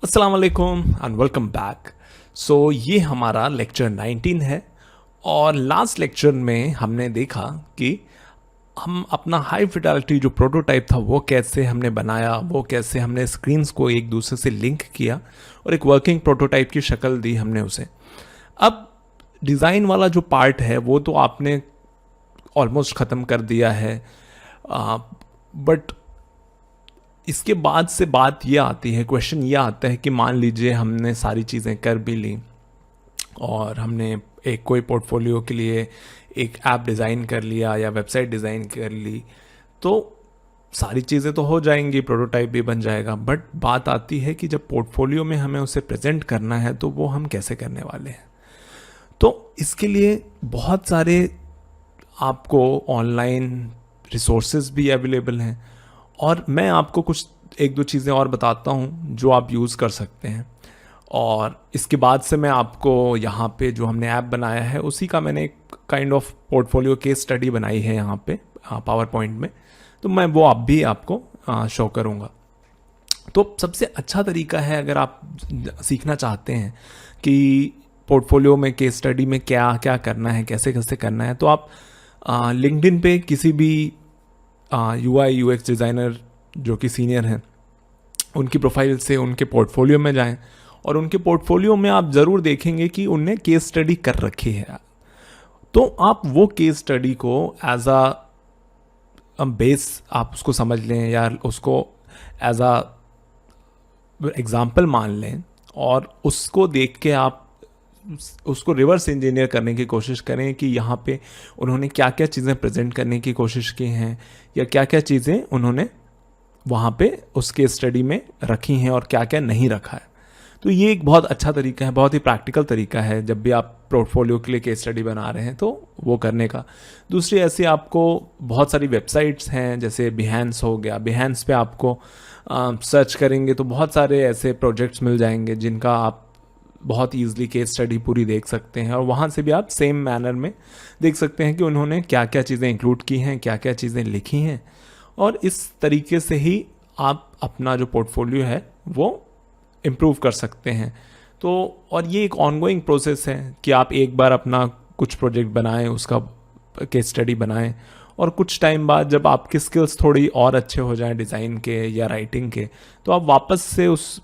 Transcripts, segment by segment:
अस्सलाम वालेकुम and welcome back. सो ये हमारा लेक्चर 19 है और लास्ट लेक्चर में हमने देखा कि हम अपना हाई फिडेलिटी जो प्रोटोटाइप था वो कैसे हमने बनाया, वो कैसे हमने स्क्रीन्स को एक दूसरे से लिंक किया और एक वर्किंग प्रोटोटाइप की शक्ल दी हमने उसे। अब डिज़ाइन वाला जो पार्ट है वो तो आपने ऑलमोस्ट ख़त्म कर दिया है, बट इसके बाद से बात ये आती है, क्वेश्चन ये आता है कि मान लीजिए हमने सारी चीज़ें कर भी ली और हमने एक कोई पोर्टफोलियो के लिए एक ऐप डिज़ाइन कर लिया या वेबसाइट डिज़ाइन कर ली, तो सारी चीज़ें तो हो जाएंगी, प्रोटोटाइप भी बन जाएगा, बट बात आती है कि जब पोर्टफोलियो में हमें उसे प्रेजेंट करना है तो वो हम कैसे करने वाले हैं। तो इसके लिए बहुत सारे आपको ऑनलाइन रिसोर्सेज भी अवेलेबल हैं और मैं आपको कुछ एक दो चीज़ें और बताता हूँ जो आप यूज़ कर सकते हैं। और इसके बाद से मैं आपको यहाँ पे जो हमने ऐप बनाया है उसी का मैंने एक kind of portfolio case study बनाई है यहाँ पे पावर पॉइंट में, तो मैं वो आप भी आपको शो करूँगा। तो सबसे अच्छा तरीका है अगर आप सीखना चाहते हैं कि पोर्टफोलियो में केस स्टडी में क्या क्या करना है, कैसे कैसे करना है, तो आप लिंक्डइन पे किसी भी UI UX डिज़ाइनर जो कि सीनियर हैं उनकी प्रोफाइल से उनके पोर्टफोलियो में जाएं और उनके पोर्टफोलियो में आप ज़रूर देखेंगे कि उनने केस स्टडी कर रखी है। तो आप वो केस स्टडी को एज अ बेस आप उसको समझ लें या उसको एज अ एग्ज़ाम्पल मान लें और उसको देख के आप उसको रिवर्स इंजीनियर करने की कोशिश करें कि यहाँ पे उन्होंने क्या क्या चीज़ें प्रेजेंट करने की कोशिश की हैं या क्या क्या चीज़ें उन्होंने वहाँ पे उसके स्टडी में रखी हैं और क्या क्या नहीं रखा है। तो ये एक बहुत अच्छा तरीका है, बहुत ही प्रैक्टिकल तरीका है जब भी आप पोर्टफोलियो के लिए केस स्टडी बना रहे हैं तो वो करने का। दूसरी ऐसे आपको बहुत सारी वेबसाइट्स हैं, जैसे बिहेंस हो गया, बिहेंस पे आपको सर्च करेंगे तो बहुत सारे ऐसे प्रोजेक्ट्स मिल जाएंगे जिनका आप बहुत ईजिली केस स्टडी पूरी देख सकते हैं और वहाँ से भी आप सेम मैनर में देख सकते हैं कि उन्होंने क्या क्या चीज़ें इंक्लूड की हैं, क्या क्या चीज़ें लिखी हैं, और इस तरीके से ही आप अपना जो पोर्टफोलियो है वो इम्प्रूव कर सकते हैं। तो और ये एक ऑनगोइंग प्रोसेस है कि आप एक बार अपना कुछ प्रोजेक्ट बनाएं, उसका केस स्टडी बनाएं और कुछ टाइम बाद जब आपकी स्किल्स थोड़ी और अच्छे हो जाएं डिज़ाइन के या राइटिंग के, तो आप वापस से उस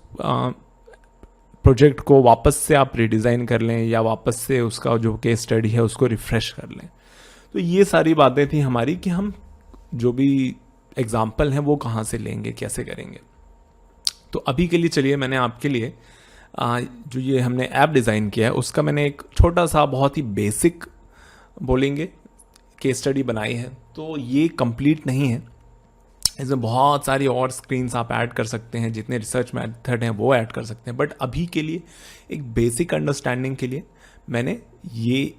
प्रोजेक्ट को वापस से आप रीडिज़ाइन कर लें या वापस से उसका जो केस स्टडी है उसको रिफ़्रेश कर लें। तो ये सारी बातें थी हमारी कि हम जो भी एग्जाम्पल हैं वो कहाँ से लेंगे, कैसे करेंगे। तो अभी के लिए चलिए मैंने आपके लिए जो ये हमने ऐप डिज़ाइन किया है उसका मैंने एक छोटा सा बहुत ही बेसिक बोलेंगे केस स्टडी बनाई है। तो ये कंप्लीट नहीं है, इसमें बहुत सारी और स्क्रीन्स आप ऐड कर सकते हैं, जितने रिसर्च मेथड हैं वो ऐड कर सकते हैं, बट अभी के लिए एक बेसिक अंडरस्टैंडिंग के लिए मैंने ये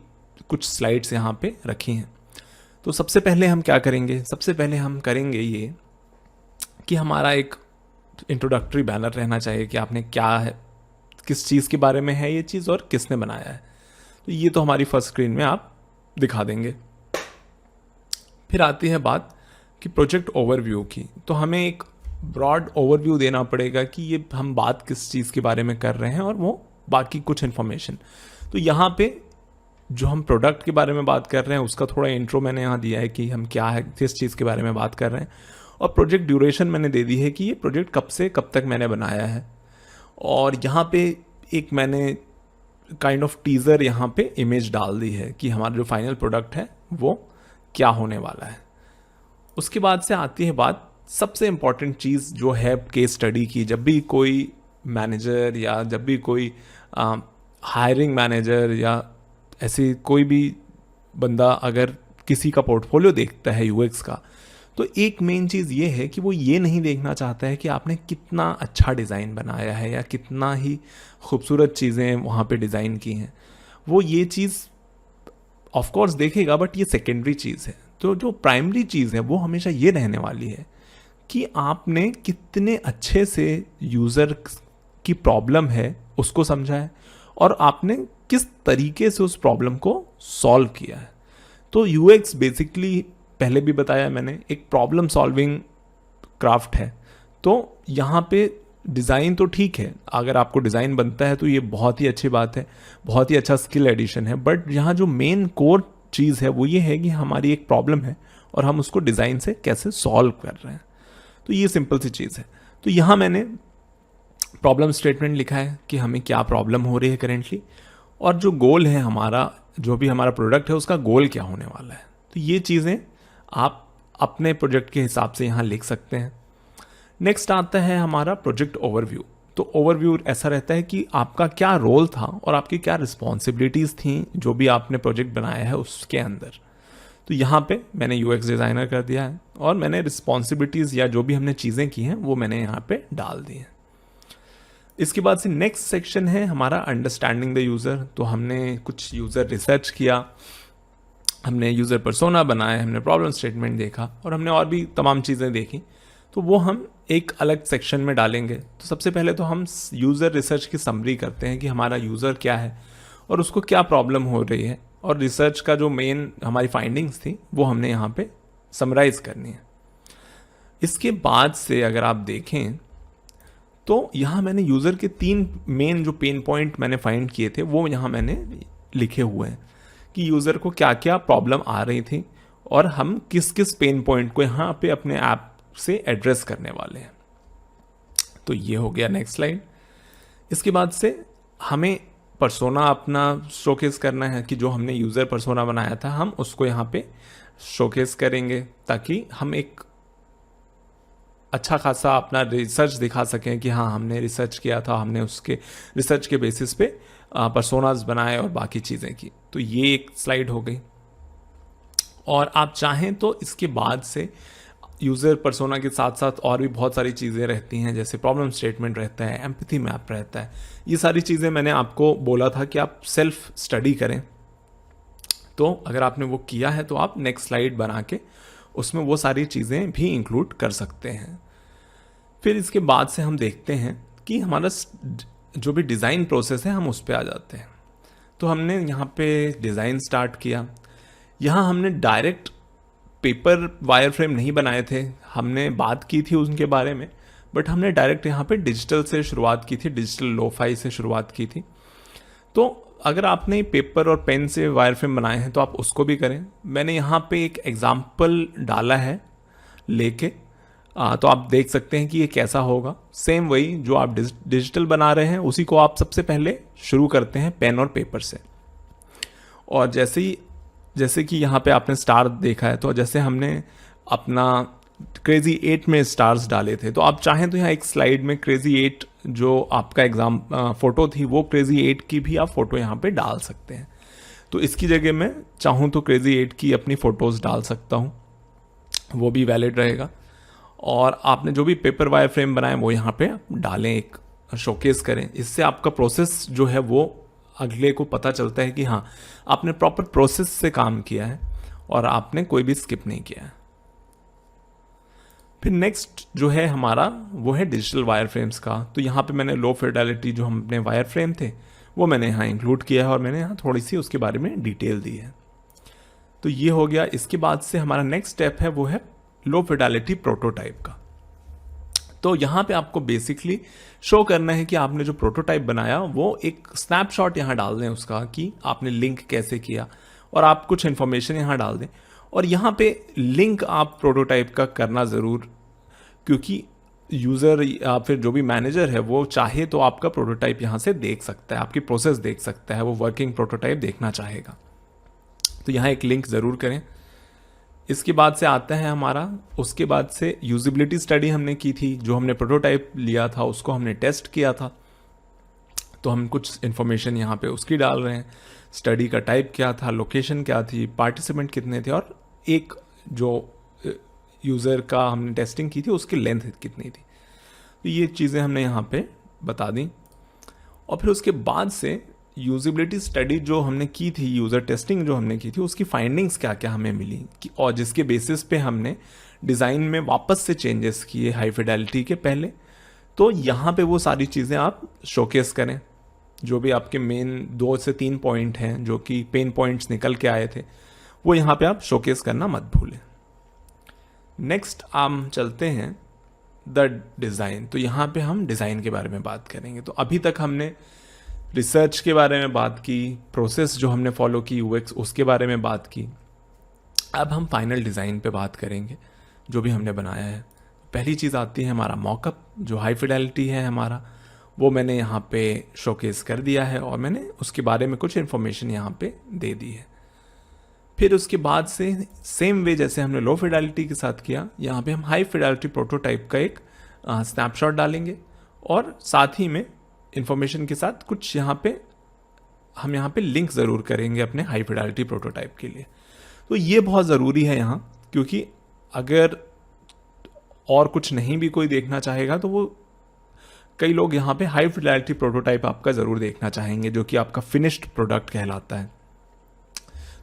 कुछ स्लाइड्स यहाँ पे रखी हैं। तो सबसे पहले हम क्या करेंगे, सबसे पहले हम करेंगे ये कि हमारा एक इंट्रोडक्टरी बैनर रहना चाहिए कि आपने क्या है, किस चीज़ के बारे में है ये चीज़ और किसने बनाया है। तो ये तो हमारी फर्स्ट स्क्रीन में आप दिखा देंगे। फिर आती है बात कि प्रोजेक्ट ओवरव्यू की, तो हमें एक ब्रॉड ओवरव्यू देना पड़ेगा कि ये हम बात किस चीज़ के बारे में कर रहे हैं और वो बाकी कुछ इन्फॉर्मेशन। तो यहाँ पे जो हम प्रोडक्ट के बारे में बात कर रहे हैं उसका थोड़ा इंट्रो मैंने यहाँ दिया है कि हम क्या है, किस चीज़ के बारे में बात कर रहे हैं, और प्रोजेक्ट ड्यूरेशन मैंने दे दी है कि ये प्रोजेक्ट कब से कब तक मैंने बनाया है। और यहाँ पे एक मैंने काइंड ऑफ टीज़र यहाँ पे इमेज डाल दी है कि हमारा जो फाइनल प्रोडक्ट है वो क्या होने वाला है। उसके बाद से आती है बात, सबसे इम्पॉर्टेंट चीज़ जो है केस स्टडी की, जब भी कोई मैनेजर या जब भी कोई हायरिंग मैनेजर या ऐसे कोई भी बंदा अगर किसी का पोर्टफोलियो देखता है यूएक्स का, तो एक मेन चीज़ ये है कि वो ये नहीं देखना चाहता है कि आपने कितना अच्छा डिज़ाइन बनाया है या कितना ही खूबसूरत चीज़ें वहाँ पे डिज़ाइन की हैं। वो ये चीज़ ऑफ कोर्स देखेगा, बट ये सेकेंडरी चीज़ है। तो जो प्राइमरी चीज़ है वो हमेशा ये रहने वाली है कि आपने कितने अच्छे से यूज़र की प्रॉब्लम है उसको समझा है और आपने किस तरीके से उस प्रॉब्लम को सॉल्व किया है। तो यूएक्स बेसिकली पहले भी बताया मैंने, एक प्रॉब्लम सॉल्विंग क्राफ्ट है। तो यहाँ पे डिज़ाइन तो ठीक है, अगर आपको डिज़ाइन बनता है तो ये बहुत ही अच्छी बात है, बहुत ही अच्छा स्किल एडिशन है, बट यहाँ जो मेन कोर चीज़ है वो ये है कि हमारी एक प्रॉब्लम है और हम उसको डिज़ाइन से कैसे सॉल्व कर रहे हैं। तो ये सिंपल सी चीज़ है। तो यहाँ मैंने प्रॉब्लम स्टेटमेंट लिखा है कि हमें क्या प्रॉब्लम हो रही है करेंटली, और जो गोल है हमारा, जो भी हमारा प्रोडक्ट है उसका गोल क्या होने वाला है। तो ये चीज़ें आप अपने प्रोजेक्ट के हिसाब से यहाँ लिख सकते हैं। नेक्स्ट आता है हमारा प्रोजेक्ट ओवरव्यू। तो ओवरव्यू ऐसा रहता है कि आपका क्या रोल था और आपकी क्या रिस्पॉन्सिबिलिटीज़ थी जो भी आपने प्रोजेक्ट बनाया है उसके अंदर। तो यहाँ पे मैंने यूएक्स डिज़ाइनर कर दिया है और मैंने रिस्पॉन्सिबिलिटीज़ या जो भी हमने चीज़ें की हैं वो मैंने यहाँ पे डाल दी हैं। इसके बाद से नेक्स्ट सेक्शन है हमारा अंडरस्टैंडिंग द यूज़र। तो हमने कुछ यूज़र रिसर्च किया, हमने यूज़र पर्सोना बनाया, हमने प्रॉब्लम स्टेटमेंट देखा और हमने और भी तमाम चीज़ें देखी। तो वो हम एक अलग सेक्शन में डालेंगे। तो सबसे पहले तो हम यूज़र रिसर्च की समरी करते हैं कि हमारा यूज़र क्या है और उसको क्या प्रॉब्लम हो रही है, और रिसर्च का जो मेन हमारी फाइंडिंग्स थी वो हमने यहाँ पे समराइज़ करनी है। इसके बाद से अगर आप देखें तो यहाँ मैंने यूज़र के 3 मेन जो पेन पॉइंट मैंने फाइंड किए थे वो यहाँ मैंने लिखे हुए हैं कि यूज़र को क्या क्या प्रॉब्लम आ रही थी और हम किस किस पेन पॉइंट को यहाँ पे अपने ऐप से एड्रेस करने वाले हैं। तो ये हो गया नेक्स्ट स्लाइड। इसके बाद से हमें पर्सोना अपना शोकेस करना है कि जो हमने यूज़र पर्सोना बनाया था हम उसको यहाँ पे शोकेस करेंगे ताकि हम एक अच्छा खासा अपना रिसर्च दिखा सकें कि हाँ हमने रिसर्च किया था, हमने उसके रिसर्च के बेसिस पे पर्सोनाज बनाए और बाकी चीज़ें की। तो ये एक स्लाइड हो गई। और आप चाहें तो इसके बाद से यूज़र पर्सोना के साथ साथ और भी बहुत सारी चीज़ें रहती हैं, जैसे प्रॉब्लम स्टेटमेंट रहता है, एम्पैथी मैप रहता है। ये सारी चीज़ें मैंने आपको बोला था कि आप सेल्फ स्टडी करें। तो अगर आपने वो किया है तो आप नेक्स्ट स्लाइड बना के उसमें वो सारी चीज़ें भी इंक्लूड कर सकते हैं। फिर इसके बाद से हम देखते हैं कि हमारा जो भी डिज़ाइन प्रोसेस है हम उस पर आ जाते हैं। तो हमने यहाँ पे डिज़ाइन स्टार्ट किया। यहाँ हमने डायरेक्ट पेपर वायर फ्रेम नहीं बनाए थे, हमने बात की थी उनके बारे में, बट हमने डायरेक्ट यहाँ पे डिजिटल से शुरुआत की थी, डिजिटल लोफाई से शुरुआत की थी। तो अगर आपने पेपर और पेन से वायर फ्रेम बनाए हैं तो आप उसको भी करें। मैंने यहाँ पे एक एग्जाम्पल डाला है लेके, तो आप देख सकते हैं कि ये कैसा होगा। सेम वही जो आप डिजिटल बना रहे हैं उसी को आप सबसे पहले शुरू करते हैं पेन और पेपर से। और जैसे कि यहाँ पे आपने स्टार देखा है, तो जैसे हमने अपना क्रेजी 8 में स्टार्स डाले थे, तो आप चाहें तो यहाँ एक स्लाइड में क्रेजी 8 जो आपका एग्जाम फोटो थी वो क्रेजी 8 की भी आप फोटो यहाँ पे डाल सकते हैं। तो इसकी जगह मैं चाहूँ तो क्रेजी 8 की अपनी फ़ोटोज़ डाल सकता हूँ, वो भी वैलिड रहेगा। और आपने जो भी पेपर वायर फ्रेम बनाए वो यहाँ पे डालें, एक शोकेस करें। इससे आपका प्रोसेस जो है वो अगले को पता चलता है कि हाँ आपने प्रॉपर प्रोसेस से काम किया है और आपने कोई भी स्किप नहीं किया है। फिर नेक्स्ट जो है हमारा वो है डिजिटल वायर फ्रेम्स का। तो यहाँ पे मैंने लो फिडेलिटी जो हम अपने वायर फ्रेम थे वो मैंने यहाँ इंक्लूड किया है और मैंने यहाँ थोड़ी सी उसके बारे में डिटेल दी है। तो ये हो गया। इसके बाद से हमारा नेक्स्ट स्टेप है वो है लो फिडेलिटी प्रोटोटाइप का। तो यहाँ पे आपको बेसिकली शो करना है कि आपने जो प्रोटोटाइप बनाया वो एक स्नैपशॉट यहाँ डाल दें उसका, कि आपने लिंक कैसे किया, और आप कुछ इन्फॉर्मेशन यहाँ डाल दें। और यहाँ पे लिंक आप प्रोटोटाइप का करना ज़रूर, क्योंकि यूज़र या फिर जो भी मैनेजर है वो चाहे तो आपका प्रोटोटाइप यहाँ से देख सकता है, आपकी प्रोसेस देख सकता है, वो वर्किंग प्रोटोटाइप देखना चाहेगा। तो यहाँ एक लिंक ज़रूर करें। इसके बाद से आता है हमारा, उसके बाद से यूजिबिलिटी स्टडी हमने की थी, जो हमने प्रोटोटाइप लिया था उसको हमने टेस्ट किया था। तो हम कुछ इन्फॉर्मेशन यहाँ पे उसकी डाल रहे हैं, स्टडी का टाइप क्या था, लोकेशन क्या थी, पार्टिसिपेंट कितने थे, और एक जो यूज़र का हमने टेस्टिंग की थी उसकी लेंथ कितनी थी। तो ये चीज़ें हमने यहाँ पे बता दी। और फिर उसके बाद से यूजिबिलिटी स्टडी जो हमने की थी, यूज़र टेस्टिंग जो हमने की थी, उसकी फाइंडिंग्स क्या क्या हमें मिली कि, और जिसके बेसिस पे हमने डिज़ाइन में वापस से चेंजेस किए हाई फिडेलिटी के पहले। तो यहाँ पे वो सारी चीज़ें आप शोकेस करें, जो भी आपके मेन 2 से 3 पॉइंट हैं जो कि पेन पॉइंट्स निकल के आए थे, वो यहाँ पे आप शोकेस करना मत भूलें। नेक्स्ट हम चलते हैं द डिज़ाइन। तो यहाँ पे हम डिज़ाइन के बारे में बात करेंगे। तो अभी तक हमने रिसर्च के बारे में बात की, प्रोसेस जो हमने फॉलो की यूएक्स उसके बारे में बात की। अब हम फाइनल डिज़ाइन पे बात करेंगे जो भी हमने बनाया है। पहली चीज़ आती है हमारा मॉकअप, जो हाई फिडेलिटी है हमारा, वो मैंने यहाँ पे शोकेस कर दिया है और मैंने उसके बारे में कुछ इन्फॉर्मेशन यहाँ पे दे दी है। फिर उसके बाद से सेम वे जैसे हमने लो फिडेलिटी के साथ किया, यहाँ पे हम हाई फिडेलिटी प्रोटोटाइप का एक स्नैपशॉट डालेंगे और साथ ही में इंफॉर्मेशन के साथ कुछ यहाँ पे लिंक ज़रूर करेंगे अपने हाई फिडेलिटी प्रोटोटाइप के लिए। तो ये बहुत ज़रूरी है यहाँ, क्योंकि अगर और कुछ नहीं भी कोई देखना चाहेगा तो वो कई लोग यहाँ पे हाई फिडेलिटी प्रोटोटाइप आपका ज़रूर देखना चाहेंगे, जो कि आपका फिनिश्ड प्रोडक्ट कहलाता है।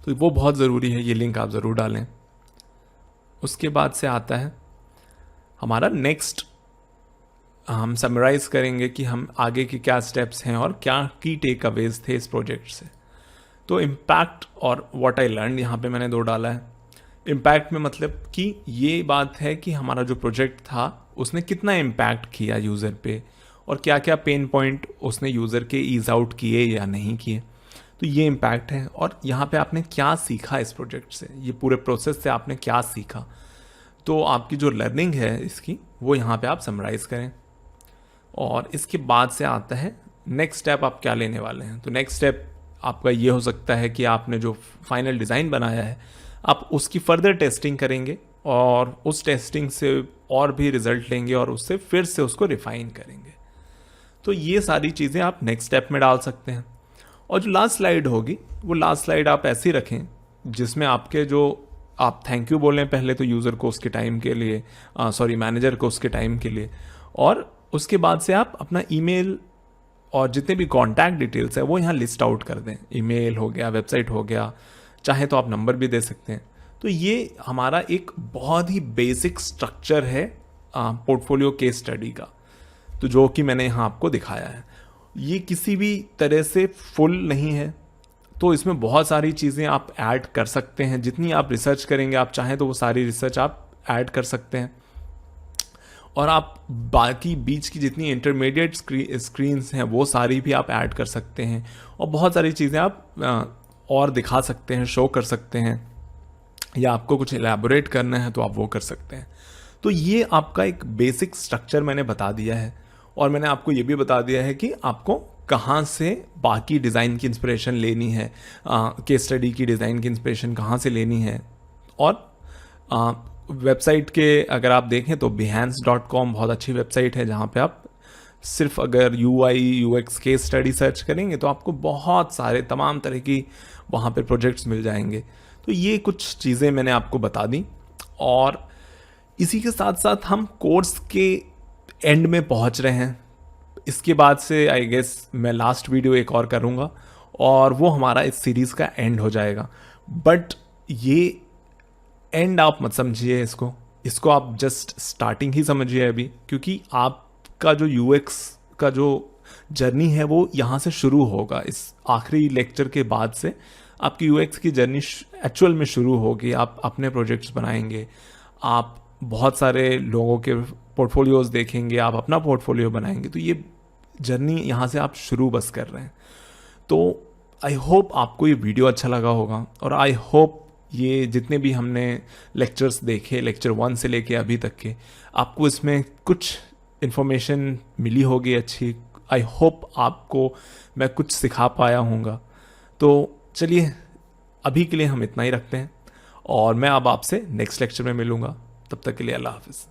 तो वो बहुत ज़रूरी है, ये लिंक आप ज़रूर डालें। उसके बाद से आता है हमारा नेक्स्ट, हम समराइज़ करेंगे कि हम आगे के क्या स्टेप्स हैं और क्या की टेक अवेज थे इस प्रोजेक्ट से। तो इम्पैक्ट और व्हाट आई लर्न यहाँ पे मैंने 2 डाला है। इम्पैक्ट में मतलब कि ये बात है कि हमारा जो प्रोजेक्ट था उसने कितना इम्पैक्ट किया यूज़र पे और क्या क्या पेन पॉइंट उसने यूज़र के ईज आउट किए या नहीं किए। तो ये इम्पैक्ट है। और यहाँ पे आपने क्या सीखा इस प्रोजेक्ट से, ये पूरे प्रोसेस से आपने क्या सीखा। तो आपकी जो लर्निंग है इसकी, वो यहाँ पे आप समराइज़ करें। और इसके बाद से आता है नेक्स्ट स्टेप, आप क्या लेने वाले हैं। तो नेक्स्ट स्टेप आपका ये हो सकता है कि आपने जो फाइनल डिज़ाइन बनाया है आप उसकी फर्दर टेस्टिंग करेंगे और उस टेस्टिंग से और भी रिजल्ट लेंगे और उससे फिर से उसको रिफाइन करेंगे। तो ये सारी चीज़ें आप नेक्स्ट स्टेप में डाल सकते हैं। और जो लास्ट स्लाइड होगी, वो लास्ट स्लाइड आप ऐसी रखें जिसमें आपके जो आप थैंक यू बोलें पहले तो यूज़र को उसके टाइम के लिए, मैनेजर को उसके टाइम के लिए, और उसके बाद से आप अपना ईमेल और जितने भी कॉन्टैक्ट डिटेल्स है वो यहाँ लिस्ट आउट कर दें। ईमेल हो गया, वेबसाइट हो गया, चाहे तो आप नंबर भी दे सकते हैं। तो ये हमारा एक बहुत ही बेसिक स्ट्रक्चर है पोर्टफोलियो केस स्टडी का, तो जो कि मैंने यहाँ आपको दिखाया है। ये किसी भी तरह से फुल नहीं है, तो इसमें बहुत सारी चीज़ें आप ऐड कर सकते हैं। जितनी आप रिसर्च करेंगे, आप चाहें तो वो सारी रिसर्च आप ऐड कर सकते हैं। और आप बाकी बीच की जितनी इंटरमीडिएट स्क्रीन्स हैं वो सारी भी आप ऐड कर सकते हैं। और बहुत सारी चीज़ें आप और दिखा सकते हैं, शो कर सकते हैं, या आपको कुछ एलैबोरेट करना है तो आप वो कर सकते हैं। तो ये आपका एक बेसिक स्ट्रक्चर मैंने बता दिया है। और मैंने आपको ये भी बता दिया है कि आपको कहाँ से बाकी डिज़ाइन की इंस्पिरेशन लेनी है, केस स्टडी की डिज़ाइन की इंस्पिरेशन कहाँ से लेनी है। और वेबसाइट के अगर आप देखें तो behance.com बहुत अच्छी वेबसाइट है, जहाँ पे आप सिर्फ अगर UI UX case study search करेंगे तो आपको बहुत सारे तमाम तरह की वहाँ पे प्रोजेक्ट्स मिल जाएंगे। तो ये कुछ चीज़ें मैंने आपको बता दी। और इसी के साथ साथ हम कोर्स के एंड में पहुँच रहे हैं। इसके बाद से आई गेस मैं लास्ट वीडियो एक और करूँगा और वो हमारा इस सीरीज़ का एंड हो जाएगा। बट ये एंड आप मत समझिए इसको आप जस्ट स्टार्टिंग ही समझिए अभी, क्योंकि आपका जो यूएक्स का जो जर्नी है वो यहाँ से शुरू होगा। इस आखिरी लेक्चर के बाद से आपकी यूएक्स की जर्नी एक्चुअल में शुरू होगी। आप अपने प्रोजेक्ट्स बनाएंगे, आप बहुत सारे लोगों के पोर्टफोलियोज देखेंगे, आप अपना पोर्टफोलियो बनाएंगे। तो ये जर्नी यहाँ से आप शुरू बस कर रहे हैं। तो आई होप आपको ये वीडियो अच्छा लगा होगा, और आई होप ये जितने भी हमने लेक्चर्स देखे, लेक्चर 1 से लेके अभी तक के, आपको इसमें कुछ इन्फॉर्मेशन मिली होगी अच्छी। आई होप आपको मैं कुछ सिखा पाया हूँगा। तो चलिए अभी के लिए हम इतना ही रखते हैं और मैं अब आपसे नेक्स्ट लेक्चर में मिलूँगा। तब तक के लिए अल्लाह हाफिज़।